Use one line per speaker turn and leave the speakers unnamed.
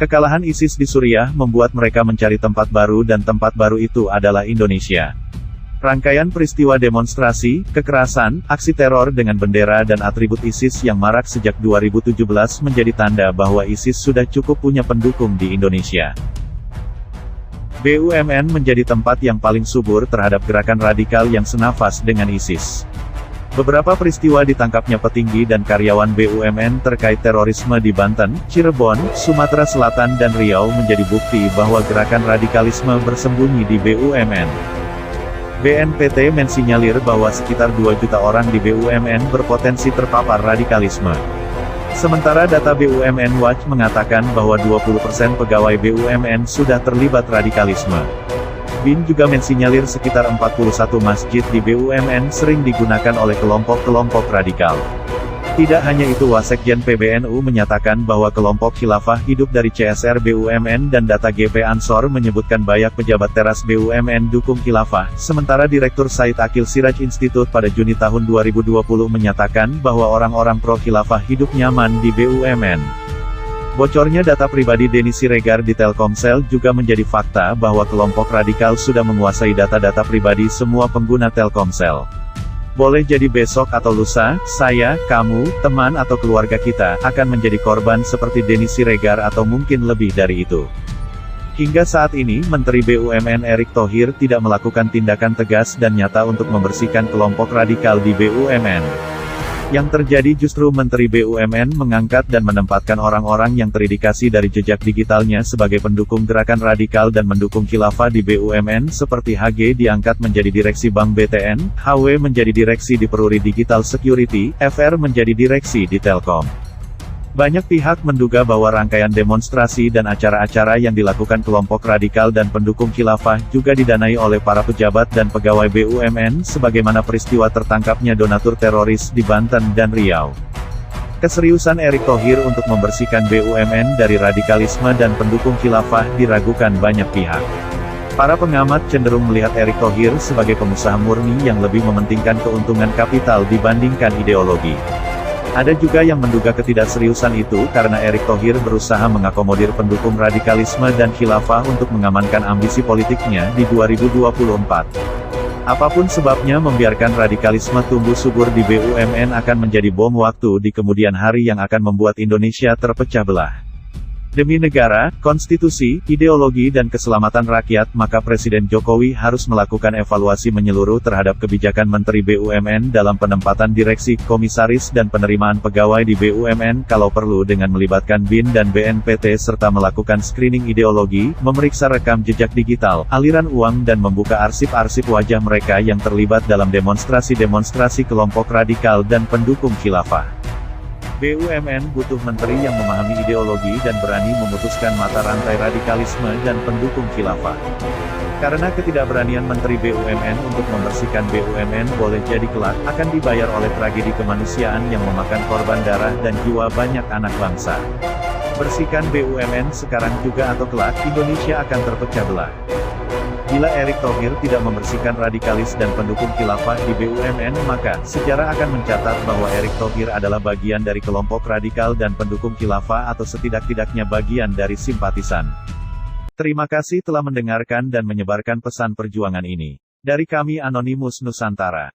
Kekalahan ISIS di Suriah membuat mereka mencari tempat baru dan tempat baru itu adalah Indonesia. Rangkaian peristiwa demonstrasi, kekerasan, aksi teror dengan bendera dan atribut ISIS yang marak sejak 2017 menjadi tanda bahwa ISIS sudah cukup punya pendukung di Indonesia. BUMN menjadi tempat yang paling subur terhadap gerakan radikal yang senafas dengan ISIS. Beberapa peristiwa ditangkapnya petinggi dan karyawan BUMN terkait terorisme di Banten, Cirebon, Sumatera Selatan dan Riau menjadi bukti bahwa gerakan radikalisme bersembunyi di BUMN. BNPT mensinyalir bahwa sekitar 2 juta orang di BUMN berpotensi terpapar radikalisme. Sementara data BUMN Watch mengatakan bahwa 20% pegawai BUMN sudah terlibat radikalisme. BIN juga mensinyalir sekitar 41 masjid di BUMN sering digunakan oleh kelompok-kelompok radikal. Tidak hanya itu, Wasekjen PBNU menyatakan bahwa kelompok khilafah hidup dari CSR BUMN dan data GP Ansor menyebutkan banyak pejabat teras BUMN dukung khilafah, sementara Direktur Said Akil Siraj Institute pada Juni tahun 2020 menyatakan bahwa orang-orang pro-khilafah hidup nyaman di BUMN. Bocornya data pribadi Denny Siregar di Telkomsel juga menjadi fakta bahwa kelompok radikal sudah menguasai data-data pribadi semua pengguna Telkomsel. Boleh jadi besok atau lusa, saya, kamu, teman atau keluarga kita, akan menjadi korban seperti Denny Siregar atau mungkin lebih dari itu. Hingga saat ini, Menteri BUMN Erick Thohir tidak melakukan tindakan tegas dan nyata untuk membersihkan kelompok radikal di BUMN. Yang terjadi justru Menteri BUMN mengangkat dan menempatkan orang-orang yang terindikasi dari jejak digitalnya sebagai pendukung gerakan radikal dan mendukung khilafah di BUMN seperti HG diangkat menjadi direksi Bank BTN, HW menjadi direksi di Peruri Digital Security, FR menjadi direksi di Telkom. Banyak pihak menduga bahwa rangkaian demonstrasi dan acara-acara yang dilakukan kelompok radikal dan pendukung khilafah juga didanai oleh para pejabat dan pegawai BUMN sebagaimana peristiwa tertangkapnya donatur teroris di Banten dan Riau. Keseriusan Erick Thohir untuk membersihkan BUMN dari radikalisme dan pendukung khilafah diragukan banyak pihak. Para pengamat cenderung melihat Erick Thohir sebagai pengusaha murni yang lebih mementingkan keuntungan kapital dibandingkan ideologi. Ada juga yang menduga ketidakseriusan itu karena Erick Thohir berusaha mengakomodir pendukung radikalisme dan khilafah untuk mengamankan ambisi politiknya di 2024. Apapun sebabnya, membiarkan radikalisme tumbuh subur di BUMN akan menjadi bom waktu di kemudian hari yang akan membuat Indonesia terpecah belah. Demi negara, konstitusi, ideologi dan keselamatan rakyat, maka Presiden Jokowi harus melakukan evaluasi menyeluruh terhadap kebijakan Menteri BUMN dalam penempatan direksi, komisaris dan penerimaan pegawai di BUMN kalau perlu dengan melibatkan BIN dan BNPT serta melakukan screening ideologi, memeriksa rekam jejak digital, aliran uang dan membuka arsip-arsip wajah mereka yang terlibat dalam demonstrasi-demonstrasi kelompok radikal dan pendukung khilafah. BUMN butuh menteri yang memahami ideologi dan berani memutuskan mata rantai radikalisme dan pendukung khilafah. Karena ketidakberanian Menteri BUMN untuk membersihkan BUMN boleh jadi kelak akan dibayar oleh tragedi kemanusiaan yang memakan korban darah dan jiwa banyak anak bangsa. Bersihkan BUMN sekarang juga atau kelak, Indonesia akan terpecah belah. Bila Erick Thohir tidak membersihkan radikalis dan pendukung khilafah di BUMN, maka sejarah akan mencatat bahwa Erick Thohir adalah bagian dari kelompok radikal dan pendukung khilafah atau setidak-tidaknya bagian dari simpatisan. Terima kasih telah mendengarkan dan menyebarkan pesan perjuangan ini. Dari kami Anonimus Nusantara.